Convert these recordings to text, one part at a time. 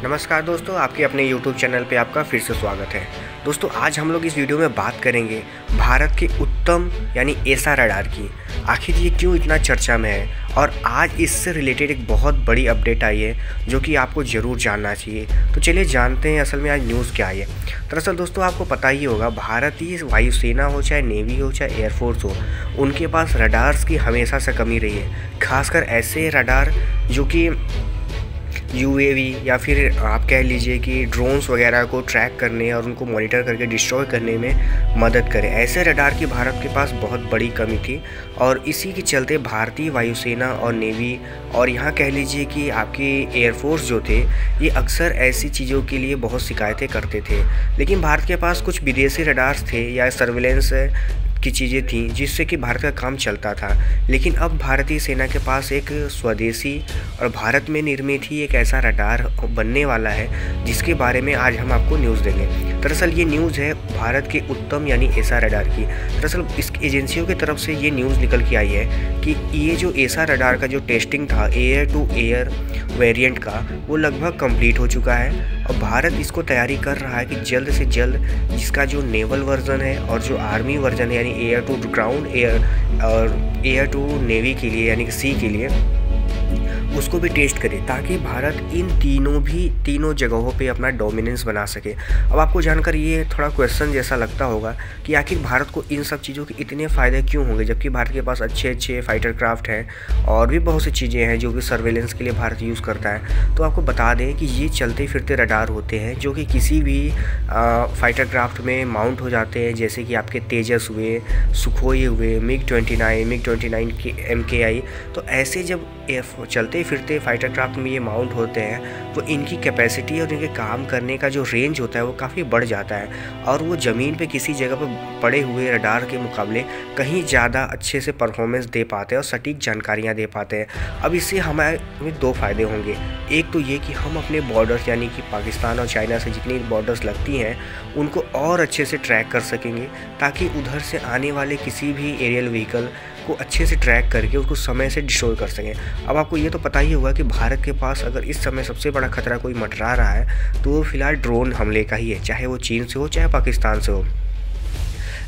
नमस्कार दोस्तों, आपके अपने YouTube चैनल पे आपका फिर से स्वागत है। दोस्तों, आज हम लोग इस वीडियो में बात करेंगे भारत के उत्तम यानी एसा रडार की। आखिर ये क्यों इतना चर्चा में है और आज इससे रिलेटेड एक बहुत बड़ी अपडेट आई है जो कि आपको ज़रूर जानना चाहिए। तो चलिए जानते हैं असल में आज न्यूज़ क्या आई है। दरअसल दोस्तों, आपको पता ही होगा, भारतीय वायुसेना हो, चाहे नेवी हो, चाहे एयरफोर्स हो, उनके पास रडार्स की हमेशा से कमी रही है। खासकर ऐसे रडार जो कि यूएवी या फिर आप कह लीजिए कि ड्रोन्स वगैरह को ट्रैक करने और उनको मॉनिटर करके डिस्ट्रॉय करने में मदद करे। ऐसे रडार की भारत के पास बहुत बड़ी कमी थी और इसी के चलते भारतीय वायुसेना और नेवी और यहाँ कह लीजिए कि आपकी एयरफोर्स जो थे, ये अक्सर ऐसी चीज़ों के लिए बहुत शिकायतें करते थे। लेकिन भारत के पास कुछ विदेशी रडार्स थे या सर्विलेंस की चीज़ें थीं जिससे कि भारत का काम चलता था। लेकिन अब भारतीय सेना के पास एक स्वदेशी और भारत में निर्मित ही एक ऐसा रडार बनने वाला है जिसके बारे में आज हम आपको न्यूज़ देंगे। दरअसल ये न्यूज़ है भारत के उत्तम यानी एसा रडार की। दरअसल इस एजेंसियों की तरफ से ये न्यूज़ निकल के आई है कि ये जो एसा रडार का जो टेस्टिंग था एयर टू एयर वेरिएंट का, वो लगभग कंप्लीट हो चुका है और भारत इसको तैयारी कर रहा है कि जल्द से जल्द जिसका जो नेवल वर्जन है और जो आर्मी वर्जन है यानी एयर टू ग्राउंड एयर और एयर टू नेवी के लिए यानी कि सी के लिए, उसको भी टेस्ट करे ताकि भारत इन तीनों जगहों पे अपना डोमिनेंस बना सके। अब आपको जानकर ये थोड़ा क्वेश्चन जैसा लगता होगा कि आखिर भारत को इन सब चीज़ों के इतने फ़ायदे क्यों होंगे, जबकि भारत के पास अच्छे फाइटर क्राफ्ट हैं और भी बहुत सी चीज़ें हैं जो कि सर्वेलेंस के लिए भारत यूज़ करता है। तो आपको बता दें कि ये चलते फिरते रडार होते हैं जो कि किसी भी फाइटर क्राफ्ट में माउंट हो जाते हैं, जैसे कि आपके तेजस हुए, सुखोई हुए, MiG-29 के MKI। तो ऐसे जब चलते फिरते फाइटर क्राफ्ट में ये माउंट होते हैं तो इनकी कैपेसिटी और इनके काम करने का जो रेंज होता है वो काफ़ी बढ़ जाता है और वो ज़मीन पे किसी जगह पर पड़े हुए रडार के मुकाबले कहीं ज़्यादा अच्छे से परफॉर्मेंस दे पाते हैं और सटीक जानकारियाँ दे पाते हैं। अब इससे हमें दो फायदे होंगे। एक तो ये कि हम अपने बॉर्डर्स यानी कि पाकिस्तान और चाइना से जितनी बॉर्डर्स लगती हैं उनको और अच्छे से ट्रैक कर सकेंगे ताकि उधर से आने वाले किसी भी एरियल व्हीकल को अच्छे से ट्रैक करके उसको समय से डिस्ट्रॉय कर सकें। अब आपको ये तो पता ही होगा कि भारत के पास अगर इस समय सबसे बड़ा खतरा कोई मंडरा रहा है तो वो फिलहाल ड्रोन हमले का ही है, चाहे वो चीन से हो चाहे पाकिस्तान से हो।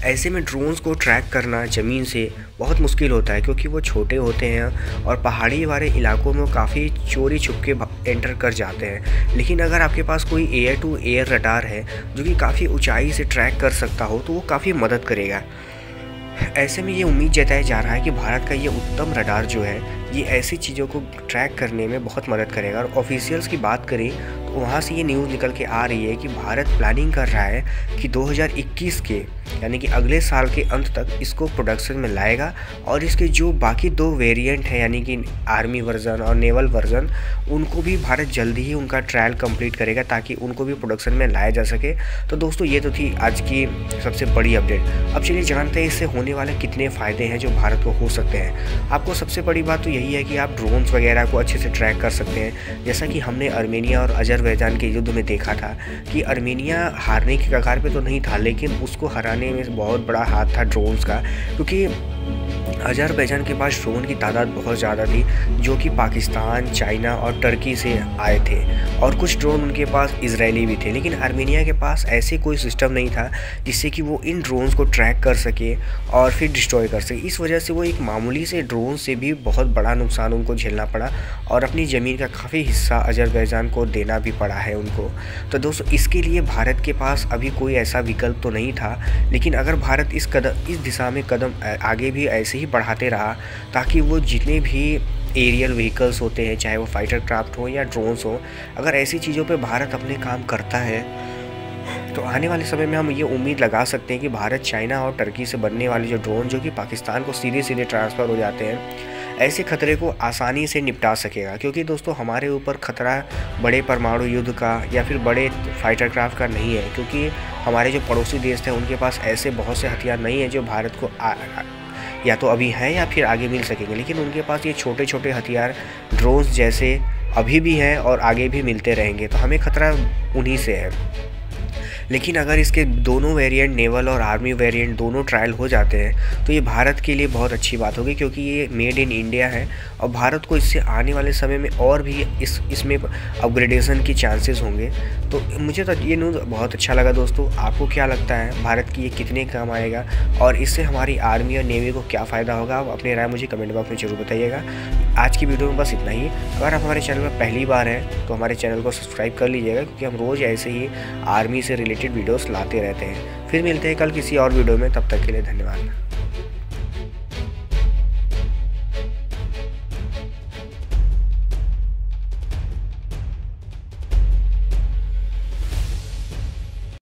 ऐसे में ड्रोन्स को ट्रैक करना ज़मीन से बहुत मुश्किल होता है क्योंकि वो छोटे होते हैं और पहाड़ी वाले इलाकों में काफ़ी चोरी छुप के एंटर कर जाते हैं। लेकिन अगर आपके पास कोई एयर टू एयर रडार है जो कि काफ़ी ऊंचाई से ट्रैक कर सकता हो तो वो काफ़ी मदद करेगा। ऐसे में ये उम्मीद जताया जा रहा है कि भारत का ये उत्तम रडार जो है ये ऐसी चीज़ों को ट्रैक करने में बहुत मदद करेगा। और ऑफिशियल्स की बात करें तो वहाँ से ये न्यूज़ निकल के आ रही है कि भारत प्लानिंग कर रहा है कि 2021 के यानी कि अगले साल के अंत तक इसको प्रोडक्शन में लाएगा और इसके जो बाकी दो वेरिएंट हैं यानी कि आर्मी वर्जन और नेवल वर्जन, उनको भी भारत जल्दी ही उनका ट्रायल कंप्लीट करेगा ताकि उनको भी प्रोडक्शन में लाया जा सके। तो दोस्तों, ये तो थी आज की सबसे बड़ी अपडेट। अब चलिए जानते हैं इससे होने वाले कितने फ़ायदे हैं जो भारत को हो सकते हैं। आपको सबसे बड़ी बात तो यही है कि आप ड्रोन्स वगैरह को अच्छे से ट्रैक कर सकते हैं। जैसा कि हमने अर्मेनिया और अजरबैजान के युद्ध में देखा था कि अर्मेनिया हारने की कगार पे तो नहीं था, लेकिन उसको हराने में बहुत बड़ा हाथ था ड्रोन्स का, क्योंकि अजरबैजान के पास ड्रोन की तादाद बहुत ज़्यादा थी जो कि पाकिस्तान, चाइना और टर्की से आए थे और कुछ ड्रोन उनके पास इजरायली भी थे। लेकिन अर्मेनिया के पास ऐसे कोई सिस्टम नहीं था जिससे कि वो इन ड्रोन्स को ट्रैक कर सके और फिर डिस्ट्रॉय कर सके। इस वजह से वो एक मामूली से ड्रोन से भी बहुत बड़ा नुकसान उनको झेलना पड़ा और अपनी ज़मीन का काफ़ी हिस्सा अजरबैजान को देना भी पड़ा है उनको। तो दोस्तों, इसके लिए भारत के पास अभी कोई ऐसा विकल्प तो नहीं था, लेकिन अगर भारत इस दिशा में कदम आगे भी ऐसे ही बढ़ाते रहा ताकि वो जितने भी एरियल व्हीकल्स होते हैं, चाहे वो फाइटर क्राफ्ट हो या ड्रोन्स हो, अगर ऐसी चीज़ों पे भारत अपने काम करता है तो आने वाले समय में हम ये उम्मीद लगा सकते हैं कि भारत चाइना और टर्की से बनने वाले जो ड्रोन जो कि पाकिस्तान को सीधे ट्रांसफ़र हो जाते हैं, ऐसे खतरे को आसानी से निपटा सकेगा। क्योंकि दोस्तों, हमारे ऊपर खतरा बड़े परमाणु युद्ध का या फिर बड़े फाइटर क्राफ्ट का नहीं है, क्योंकि हमारे जो पड़ोसी देश हैं उनके पास ऐसे बहुत से हथियार नहीं हैं जो भारत को या तो अभी है या फिर आगे मिल सकेंगे। लेकिन उनके पास ये छोटे हथियार ड्रोन्स जैसे अभी भी हैं और आगे भी मिलते रहेंगे, तो हमें खतरा उन्हीं से है। लेकिन अगर इसके दोनों वेरिएंट, नेवल और आर्मी वेरिएंट दोनों ट्रायल हो जाते हैं तो ये भारत के लिए बहुत अच्छी बात होगी, क्योंकि ये मेड इन इंडिया है और भारत को इससे आने वाले समय में और भी इसमें अपग्रेडेशन की चांसेस होंगे। तो मुझे तो ये न्यूज़ बहुत अच्छा लगा। दोस्तों, आपको क्या लगता है भारत की ये कितने काम आएगा और इससे हमारी आर्मी और नेवी को क्या फ़ायदा होगा? आप अपनी राय मुझे कमेंट बॉक्स में ज़रूर बताइएगा। आज की वीडियो में बस इतना ही। अगर आप हमारे चैनल में पहली बार हैं तो हमारे चैनल को सब्सक्राइब कर लीजिएगा, क्योंकि हम रोज़ ऐसे ही आर्मी से रिलेटेड वीडियोस लाते रहते हैं। फिर मिलते हैं कल किसी और वीडियो में, तब तक के लिए धन्यवाद।